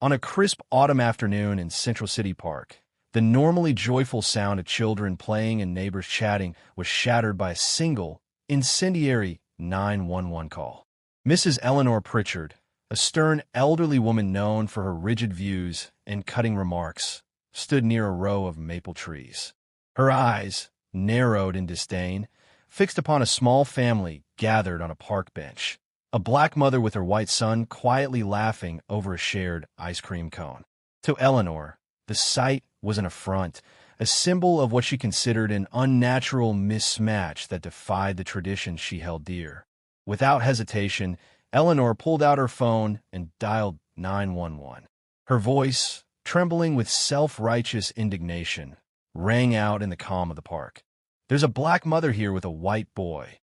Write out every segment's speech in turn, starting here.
On a crisp autumn afternoon in Central City Park, the normally joyful sound of children playing and neighbors chatting was shattered by a single, incendiary 911 call. Mrs. Eleanor Pritchard, a stern elderly woman known for her rigid views and cutting remarks, stood near a row of maple trees. Her eyes, narrowed in disdain, fixed upon a small family gathered on a park bench. A black mother with her white son quietly laughing over a shared ice cream cone. To Eleanor, the sight was an affront, a symbol of what she considered an unnatural mismatch that defied the traditions she held dear. Without hesitation, Eleanor pulled out her phone and dialed 911. Her voice, trembling with self-righteous indignation, rang out in the calm of the park. "There's a black mother here with a white boy.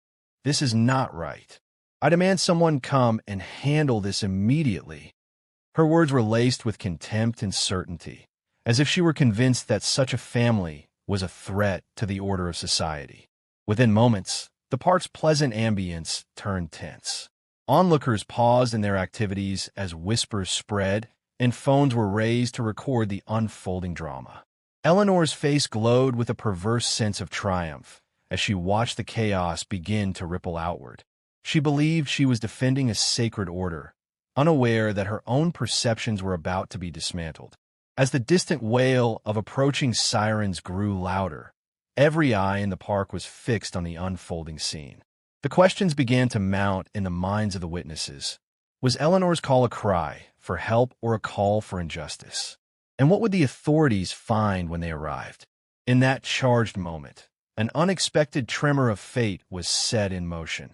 This is not right. I demand someone come and handle this immediately." Her words were laced with contempt and certainty, as if she were convinced that such a family was a threat to the order of society. Within moments, the park's pleasant ambience turned tense. Onlookers paused in their activities as whispers spread and phones were raised to record the unfolding drama. Eleanor's face glowed with a perverse sense of triumph as she watched the chaos begin to ripple outward. She believed she was defending a sacred order, unaware that her own perceptions were about to be dismantled. As the distant wail of approaching sirens grew louder, every eye in the park was fixed on the unfolding scene. The questions began to mount in the minds of the witnesses. Was Eleanor's call a cry for help or a call for injustice? And what would the authorities find when they arrived? In that charged moment, an unexpected tremor of fate was set in motion.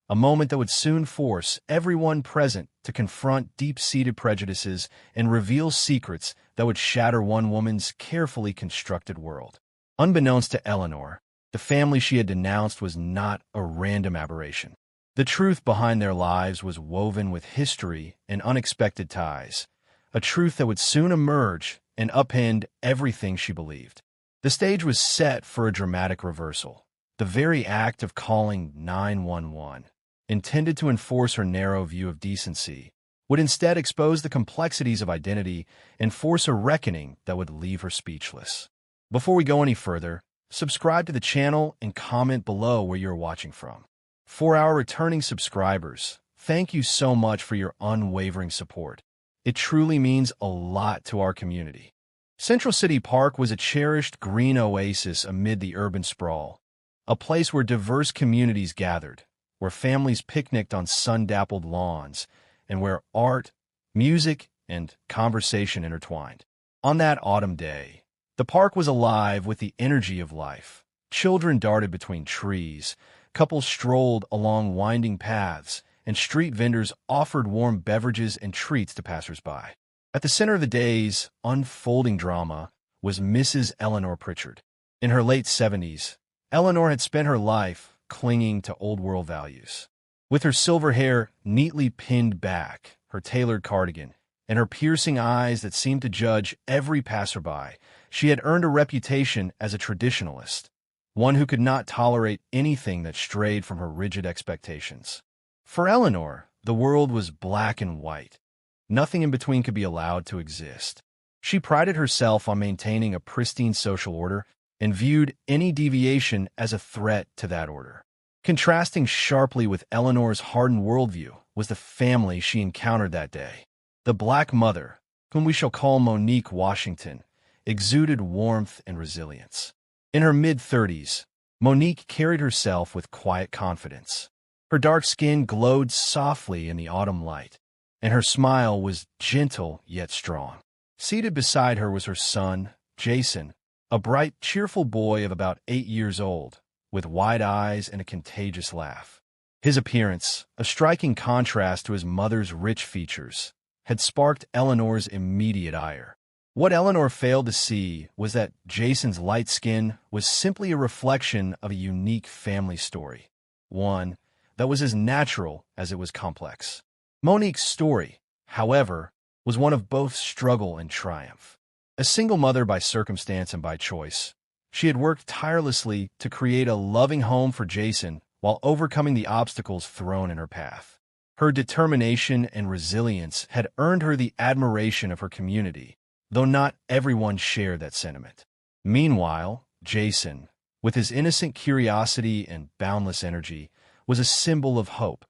A moment that would soon force everyone present to confront deep-seated prejudices and reveal secrets that would shatter one woman's carefully constructed world. Unbeknownst to Eleanor, the family she had denounced was not a random aberration. The truth behind their lives was woven with history and unexpected ties, a truth that would soon emerge and upend everything she believed. The stage was set for a dramatic reversal. The very act of calling 911, intended to enforce her narrow view of decency, would instead expose the complexities of identity and force a reckoning that would leave her speechless. Before we go any further, subscribe to the channel and comment below where you're watching from. For our returning subscribers, thank you so much for your unwavering support. It truly means a lot to our community. Central City Park was a cherished green oasis amid the urban sprawl, a place where diverse communities gathered, where families picnicked on sun-dappled lawns, and where art, music, and conversation intertwined. On that autumn day, the park was alive with the energy of life. Children darted between trees, couples strolled along winding paths, and street vendors offered warm beverages and treats to passers-by. At the center of the day's unfolding drama was Mrs. Eleanor Pritchard. In her late 70s, Eleanor had spent her life clinging to old-world values. With her silver hair neatly pinned back, her tailored cardigan, and her piercing eyes that seemed to judge every passerby, she had earned a reputation as a traditionalist, one who could not tolerate anything that strayed from her rigid expectations. For Eleanor, the world was black and white. Nothing in between could be allowed to exist. She prided herself on maintaining a pristine social order and viewed any deviation as a threat to that order. Contrasting sharply with Eleanor's hardened worldview was the family she encountered that day. The black mother, whom we shall call Monique Washington, exuded warmth and resilience. In her mid-30s, Monique carried herself with quiet confidence. Her dark skin glowed softly in the autumn light, and her smile was gentle yet strong. Seated beside her was her son, Jason, a bright, cheerful boy of about 8 years old, with wide eyes and a contagious laugh. His appearance, a striking contrast to his mother's rich features, had sparked Eleanor's immediate ire. What Eleanor failed to see was that Jason's light skin was simply a reflection of a unique family story, one that was as natural as it was complex. Monique's story, however, was one of both struggle and triumph. A single mother by circumstance and by choice, she had worked tirelessly to create a loving home for Jason while overcoming the obstacles thrown in her path. Her determination and resilience had earned her the admiration of her community, though not everyone shared that sentiment. Meanwhile, Jason, with his innocent curiosity and boundless energy, was a symbol of hope,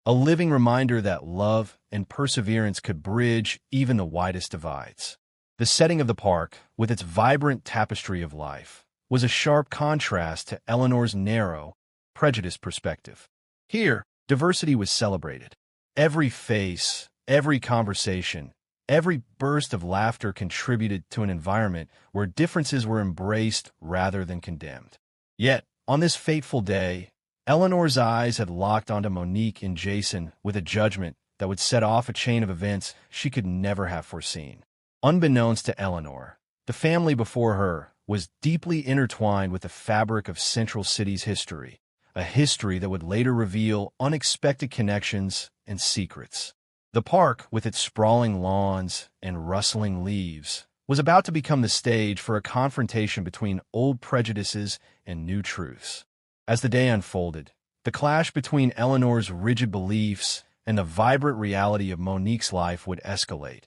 a living reminder that love and perseverance could bridge even the widest divides. The setting of the park, with its vibrant tapestry of life, was a sharp contrast to Eleanor's narrow, prejudiced perspective. Here, diversity was celebrated. Every face, every conversation, every burst of laughter contributed to an environment where differences were embraced rather than condemned. Yet, on this fateful day, Eleanor's eyes had locked onto Monique and Jason with a judgment that would set off a chain of events she could never have foreseen. Unbeknownst to Eleanor, the family before her was deeply intertwined with the fabric of Central City's history, a history that would later reveal unexpected connections and secrets. The park, with its sprawling lawns and rustling leaves, was about to become the stage for a confrontation between old prejudices and new truths. As the day unfolded, the clash between Eleanor's rigid beliefs and the vibrant reality of Monique's life would escalate,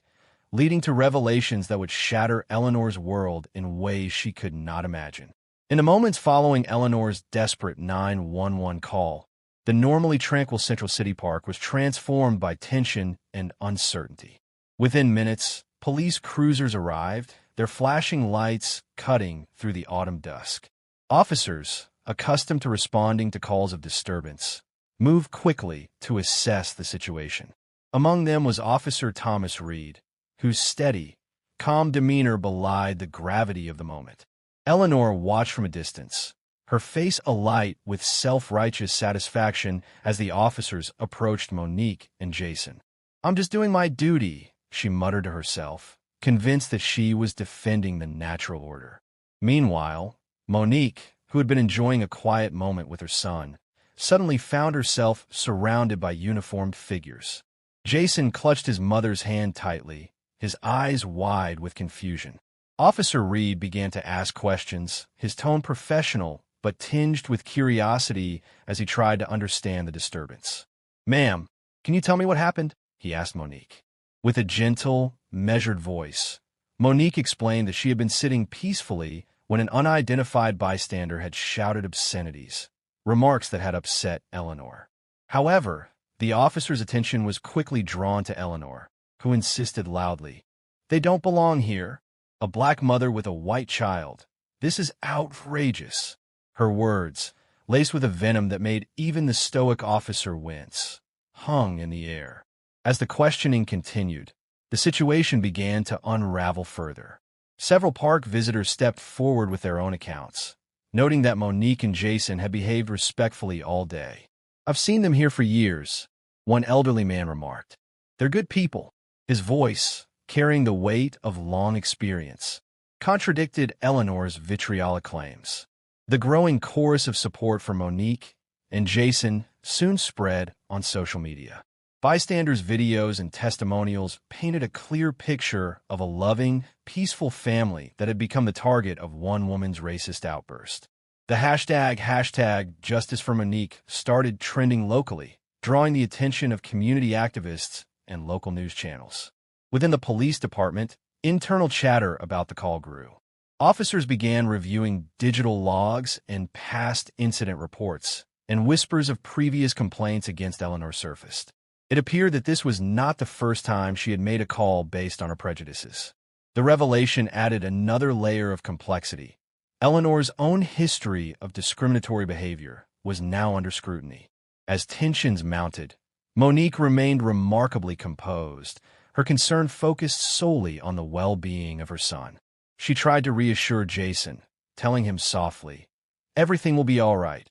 leading to revelations that would shatter Eleanor's world in ways she could not imagine. In the moments following Eleanor's desperate 911 call, the normally tranquil Central City Park was transformed by tension and uncertainty. Within minutes, police cruisers arrived, their flashing lights cutting through the autumn dusk. Officers, accustomed to responding to calls of disturbance, moved quickly to assess the situation. Among them was Officer Thomas Reed, whose steady, calm demeanor belied the gravity of the moment. Eleanor watched from a distance, her face alight with self-righteous satisfaction as the officers approached Monique and Jason. "I'm just doing my duty," she muttered to herself, convinced that she was defending the natural order. Meanwhile, Monique, who had been enjoying a quiet moment with her son, suddenly found herself surrounded by uniformed figures. Jason clutched his mother's hand tightly, his eyes wide with confusion. Officer Reed began to ask questions, his tone professional but tinged with curiosity as he tried to understand the disturbance. "Ma'am, can you tell me what happened?" he asked Monique. With a gentle, measured voice, Monique explained that she had been sitting peacefully when an unidentified bystander had shouted obscenities, remarks that had upset Eleanor. However, the officer's attention was quickly drawn to Eleanor, who insisted loudly, "They don't belong here. A black mother with a white child. This is outrageous." Her words, laced with a venom that made even the stoic officer wince, hung in the air. As the questioning continued, the situation began to unravel further. Several park visitors stepped forward with their own accounts, noting that Monique and Jason had behaved respectfully all day. "I've seen them here for years," one elderly man remarked. "They're good people." His voice, carrying the weight of long experience, contradicted Eleanor's vitriolic claims. The growing chorus of support for Monique and Jason soon spread on social media. Bystanders' videos and testimonials painted a clear picture of a loving, peaceful family that had become the target of one woman's racist outburst. The hashtag Justice for Monique started trending locally, drawing the attention of community activists and local news channels. Within the police department, internal chatter about the call grew. Officers began reviewing digital logs and past incident reports, and whispers of previous complaints against Eleanor surfaced. It appeared that this was not the first time she had made a call based on her prejudices. The revelation added another layer of complexity. Eleanor's own history of discriminatory behavior was now under scrutiny. As tensions mounted, Monique remained remarkably composed, her concern focused solely on the well-being of her son. She tried to reassure Jason, telling him softly, "Everything will be all right,"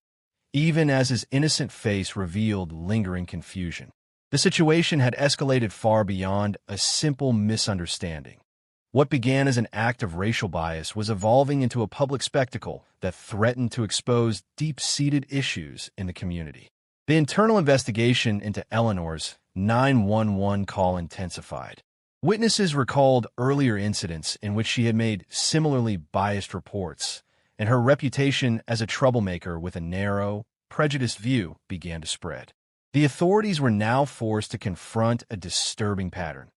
even as his innocent face revealed lingering confusion. The situation had escalated far beyond a simple misunderstanding. What began as an act of racial bias was evolving into a public spectacle that threatened to expose deep-seated issues in the community. The internal investigation into Eleanor's 911 call intensified. Witnesses recalled earlier incidents in which she had made similarly biased reports, and her reputation as a troublemaker with a narrow, prejudiced view began to spread. The authorities were now forced to confront a disturbing pattern.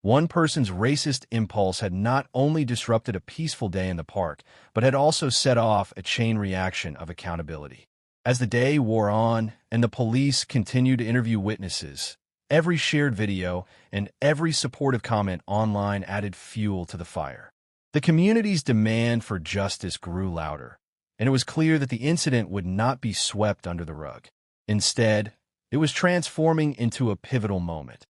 One person's racist impulse had not only disrupted a peaceful day in the park, but had also set off a chain reaction of accountability. As the day wore on and the police continued to interview witnesses, every shared video and every supportive comment online added fuel to the fire. The community's demand for justice grew louder, and it was clear that the incident would not be swept under the rug. Instead, it was transforming into a pivotal moment,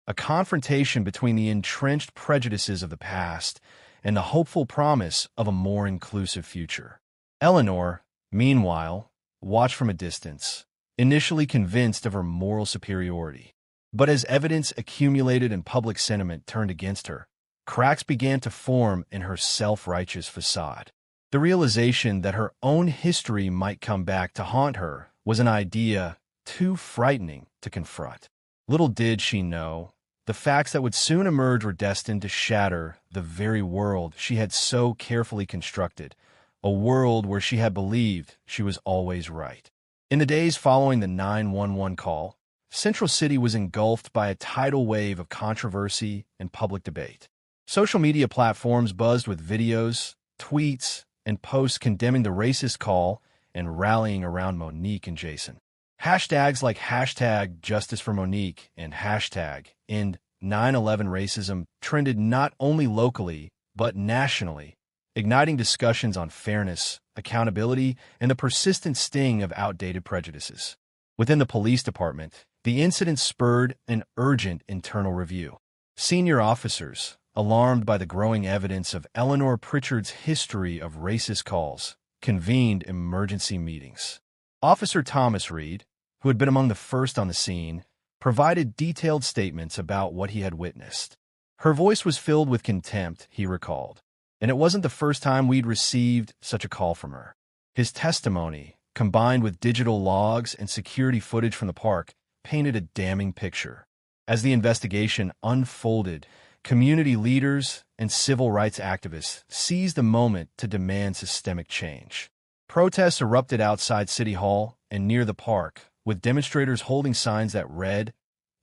a confrontation between the entrenched prejudices of the past and the hopeful promise of a more inclusive future. Eleanor, meanwhile, watched from a distance, initially convinced of her moral superiority. But as evidence accumulated and public sentiment turned against her, cracks began to form in her self-righteous facade. The realization that her own history might come back to haunt her was an idea too frightening to confront. Little did she know, the facts that would soon emerge were destined to shatter the very world she had so carefully constructed, a world where she had believed she was always right. In the days following the 911 call, Central City was engulfed by a tidal wave of controversy and public debate. Social media platforms buzzed with videos, tweets, and posts condemning the racist call and rallying around Monique and Jason. Hashtags like hashtag Justice for Monique and hashtag End 9/11 Racism trended not only locally, but nationally, igniting discussions on fairness, accountability, and the persistent sting of outdated prejudices. Within the police department, the incident spurred an urgent internal review. Senior officers, alarmed by the growing evidence of Eleanor Pritchard's history of racist calls, convened emergency meetings. Officer Thomas Reed, who had been among the first on the scene, provided detailed statements about what he had witnessed. Her voice was filled with contempt, he recalled, and it wasn't the first time we'd received such a call from her. His testimony, combined with digital logs and security footage from the park, painted a damning picture. As the investigation unfolded, community leaders and civil rights activists seized the moment to demand systemic change. Protests erupted outside City Hall and near the park, with demonstrators holding signs that read,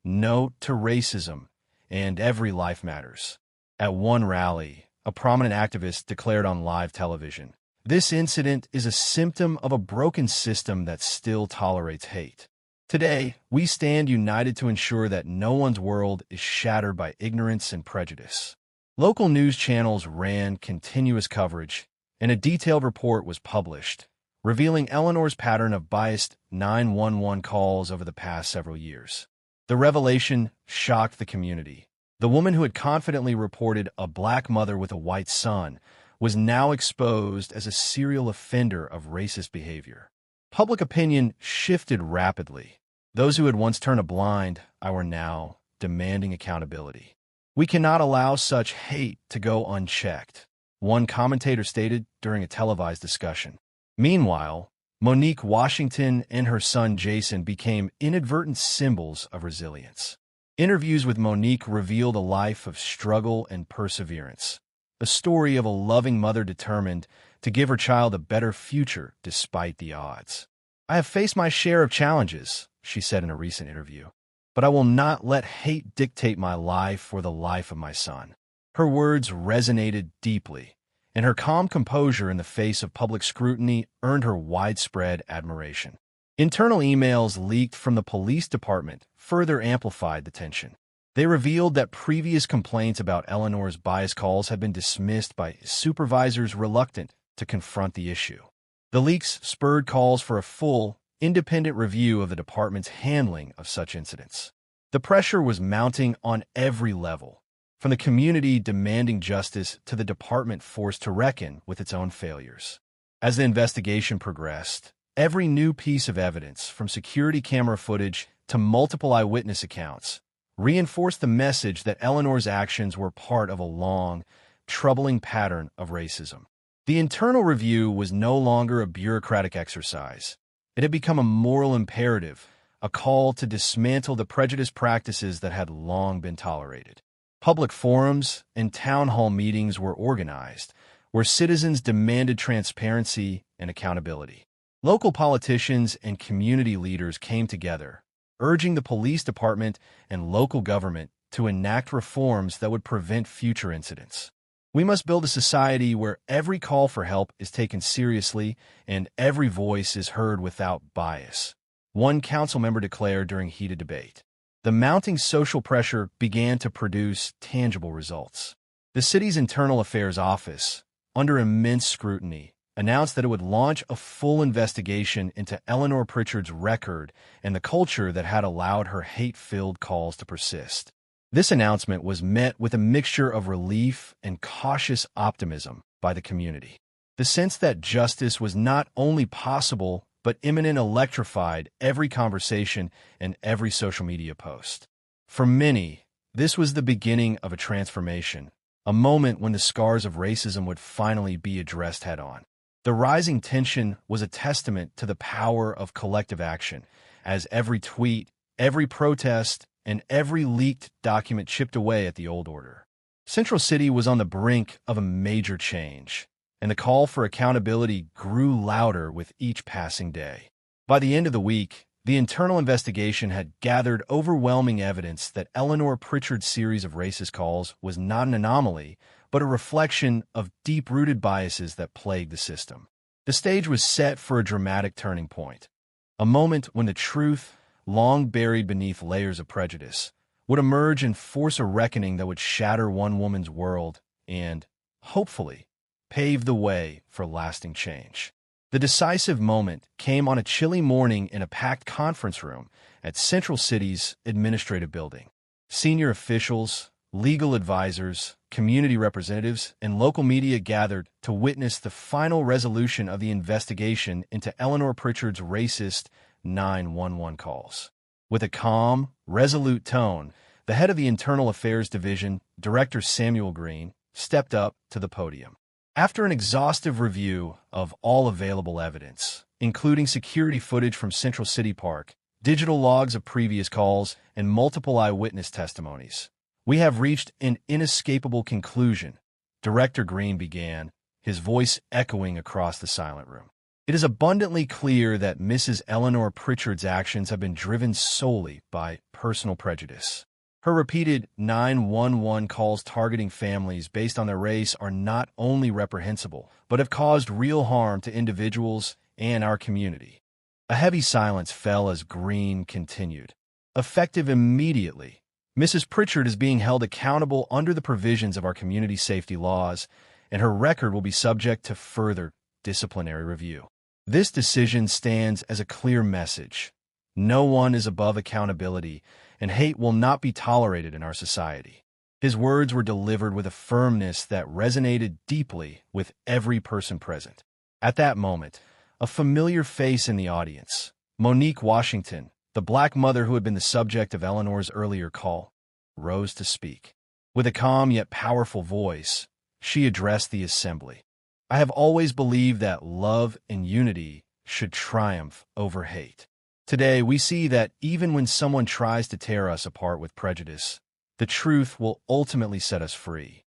"No to racism," and "Every life matters." At one rally, a prominent activist declared on live television, "This incident is a symptom of a broken system that still tolerates hate." Today, we stand united to ensure that no one's world is shattered by ignorance and prejudice. Local news channels ran continuous coverage, and a detailed report was published, revealing Eleanor's pattern of biased 911 calls over the past several years. The revelation shocked the community. The woman who had confidently reported a black mother with a white son was now exposed as a serial offender of racist behavior. Public opinion shifted rapidly. Those who had once turned a blind eye were now demanding accountability. "We cannot allow such hate to go unchecked," one commentator stated during a televised discussion. Meanwhile, Monique Washington and her son Jason became inadvertent symbols of resilience. Interviews with Monique revealed a life of struggle and perseverance, a story of a loving mother determined to give her child a better future despite the odds. "I have faced my share of challenges," she said in a recent interview, "but I will not let hate dictate my life or the life of my son." Her words resonated deeply, and her calm composure in the face of public scrutiny earned her widespread admiration. Internal emails leaked from the police department further amplified the tension. They revealed that previous complaints about Eleanor's bias calls had been dismissed by supervisors reluctant to confront the issue. The leaks spurred calls for a full, independent review of the department's handling of such incidents. The pressure was mounting on every level, from the community demanding justice to the department forced to reckon with its own failures. As the investigation progressed, every new piece of evidence, from security camera footage to multiple eyewitness accounts, reinforced the message that Eleanor's actions were part of a long, troubling pattern of racism. The internal review was no longer a bureaucratic exercise. It had become a moral imperative, a call to dismantle the prejudiced practices that had long been tolerated. Public forums and town hall meetings were organized, where citizens demanded transparency and accountability. Local politicians and community leaders came together, urging the police department and local government to enact reforms that would prevent future incidents. We must build a society where every call for help is taken seriously and every voice is heard without bias, one council member declared during heated debate. The mounting social pressure began to produce tangible results. The city's Internal Affairs Office, under immense scrutiny, announced that it would launch a full investigation into Eleanor Pritchard's record and the culture that had allowed her hate-filled calls to persist. This announcement was met with a mixture of relief and cautious optimism by the community. The sense that justice was not only possible but imminent electrified every conversation and every social media post. For many, this was the beginning of a transformation, a moment when the scars of racism would finally be addressed head-on. The rising tension was a testament to the power of collective action, as every tweet, every protest, and every leaked document chipped away at the old order. Central City was on the brink of a major change, and the call for accountability grew louder with each passing day. By the end of the week, the internal investigation had gathered overwhelming evidence that Eleanor Pritchard's series of racist calls was not an anomaly, but a reflection of deep-rooted biases that plagued the system. The stage was set for a dramatic turning point, a moment when the truth, long buried beneath layers of prejudice, would emerge and force a reckoning that would shatter one woman's world and, hopefully, pave the way for lasting change. The decisive moment came on a chilly morning in a packed conference room at Central City's administrative building. Senior officials, legal advisors, community representatives, and local media gathered to witness the final resolution of the investigation into Eleanor Pritchard's racist 911 calls. With a calm, resolute tone, the head of the Internal Affairs Division, Director Samuel Green, stepped up to the podium. After an exhaustive review of all available evidence, including security footage from Central City Park, digital logs of previous calls, and multiple eyewitness testimonies, we have reached an inescapable conclusion, Director Green began, his voice echoing across the silent room. It is abundantly clear that Mrs. Eleanor Pritchard's actions have been driven solely by personal prejudice. Her repeated 911 calls targeting families based on their race are not only reprehensible, but have caused real harm to individuals and our community. A heavy silence fell as Green continued. Effective immediately, Mrs. Pritchard is being held accountable under the provisions of our community safety laws, and her record will be subject to further disciplinary review. This decision stands as a clear message. No one is above accountability, and hate will not be tolerated in our society. His words were delivered with a firmness that resonated deeply with every person present. At that moment, a familiar face in the audience, Monique Washington, the black mother who had been the subject of Eleanor's earlier call, rose to speak. With a calm yet powerful voice, she addressed the assembly. I have always believed that love and unity should triumph over hate. Today, we see that even when someone tries to tear us apart with prejudice, the truth will ultimately set us free.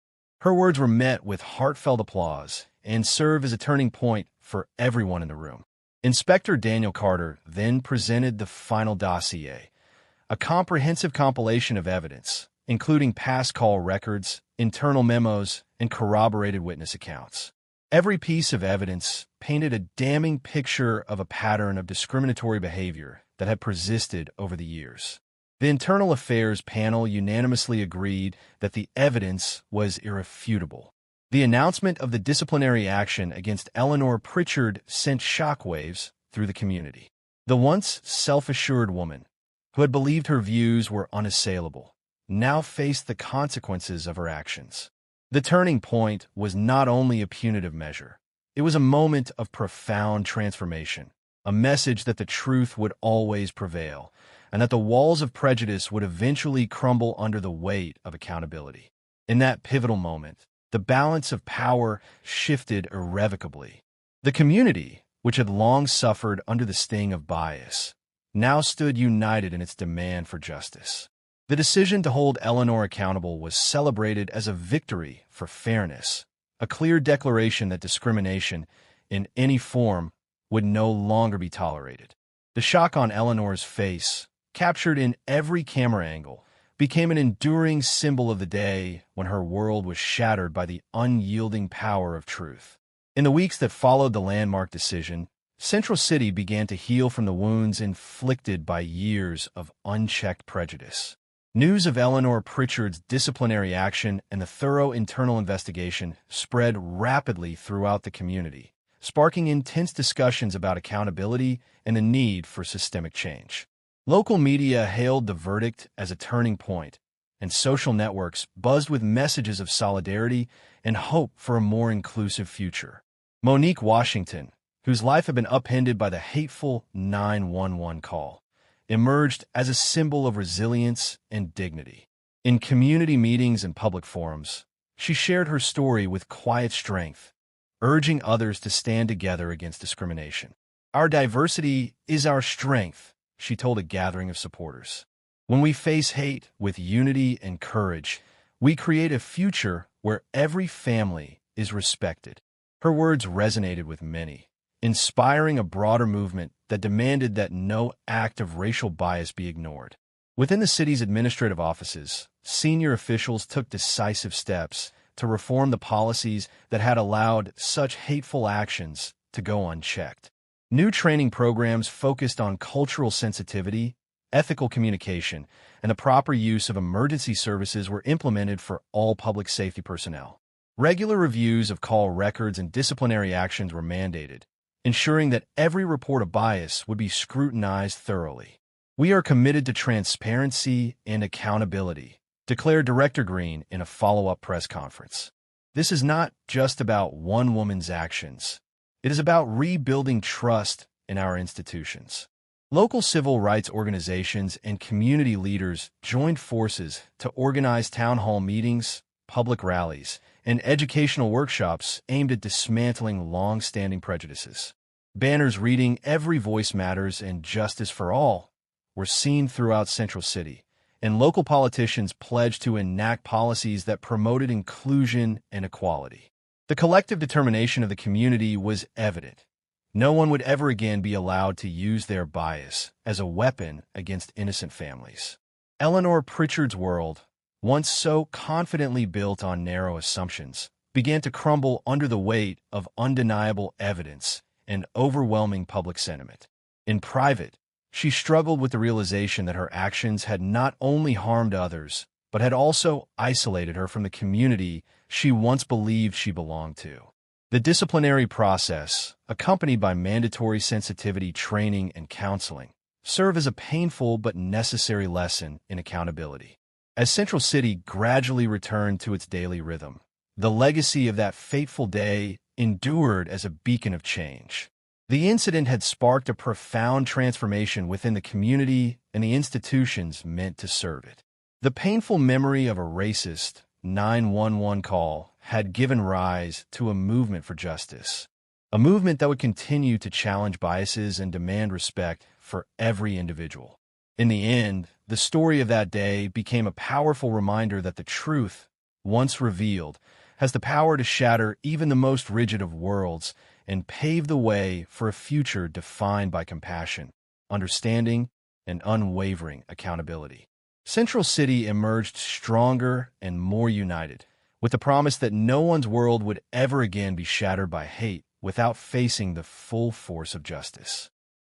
Her words were met with heartfelt applause and serve as a turning point for everyone in the room. Inspector Daniel Carter then presented the final dossier, a comprehensive compilation of evidence, including past call records, internal memos, and corroborated witness accounts. Every piece of evidence painted a damning picture of a pattern of discriminatory behavior that had persisted over the years. The Internal Affairs panel unanimously agreed that the evidence was irrefutable. The announcement of the disciplinary action against Eleanor Pritchard sent shockwaves through the community. The once self-assured woman, who had believed her views were unassailable, now faced the consequences of her actions. The turning point was not only a punitive measure. It was a moment of profound transformation, a message that the truth would always prevail, and that the walls of prejudice would eventually crumble under the weight of accountability. In that pivotal moment, the balance of power shifted irrevocably. The community, which had long suffered under the sting of bias, now stood united in its demand for justice. The decision to hold Eleanor accountable was celebrated as a victory for fairness, a clear declaration that discrimination, in any form, would no longer be tolerated. The shock on Eleanor's face captured in every camera angle, became an enduring symbol of the day when her world was shattered by the unyielding power of truth. In the weeks that followed the landmark decision, Central City began to heal from the wounds inflicted by years of unchecked prejudice. News of Eleanor Pritchard's disciplinary action and the thorough internal investigation spread rapidly throughout the community, sparking intense discussions about accountability and the need for systemic change. Local media hailed the verdict as a turning point, and social networks buzzed with messages of solidarity and hope for a more inclusive future. Monique Washington, whose life had been upended by the hateful 911 call, emerged as a symbol of resilience and dignity. In community meetings and public forums, she shared her story with quiet strength, urging others to stand together against discrimination. "Our diversity is our strength," she told a gathering of supporters. "When we face hate with unity and courage, we create a future where every family is respected." Her words resonated with many, inspiring a broader movement that demanded that no act of racial bias be ignored. Within the city's administrative offices, senior officials took decisive steps to reform the policies that had allowed such hateful actions to go unchecked. New training programs focused on cultural sensitivity, ethical communication, and the proper use of emergency services were implemented for all public safety personnel. Regular reviews of call records and disciplinary actions were mandated, ensuring that every report of bias would be scrutinized thoroughly. "We are committed to transparency and accountability," declared Director Green in a follow-up press conference. "This is not just about one woman's actions. It is about rebuilding trust in our institutions." Local civil rights organizations and community leaders joined forces to organize town hall meetings, public rallies, and educational workshops aimed at dismantling long-standing prejudices. Banners reading "Every Voice Matters" and "Justice for All" were seen throughout Central City, and local politicians pledged to enact policies that promoted inclusion and equality. The collective determination of the community was evident. No one would ever again be allowed to use their bias as a weapon against innocent families. Eleanor Pritchard's world, once so confidently built on narrow assumptions, began to crumble under the weight of undeniable evidence and overwhelming public sentiment. In private, she struggled with the realization that her actions had not only harmed others, but had also isolated her from the community she once believed she belonged to. The disciplinary process, accompanied by mandatory sensitivity training and counseling, served as a painful but necessary lesson in accountability. As Central City gradually returned to its daily rhythm, the legacy of that fateful day endured as a beacon of change. The incident had sparked a profound transformation within the community and the institutions meant to serve it. The painful memory of a racist 911 call had given rise to a movement for justice, a movement that would continue to challenge biases and demand respect for every individual. In the end, the story of that day became a powerful reminder that the truth, once revealed, has the power to shatter even the most rigid of worlds and pave the way for a future defined by compassion, understanding, and unwavering accountability. Central City emerged stronger and more united, with the promise that no one's world would ever again be shattered by hate without facing the full force of justice.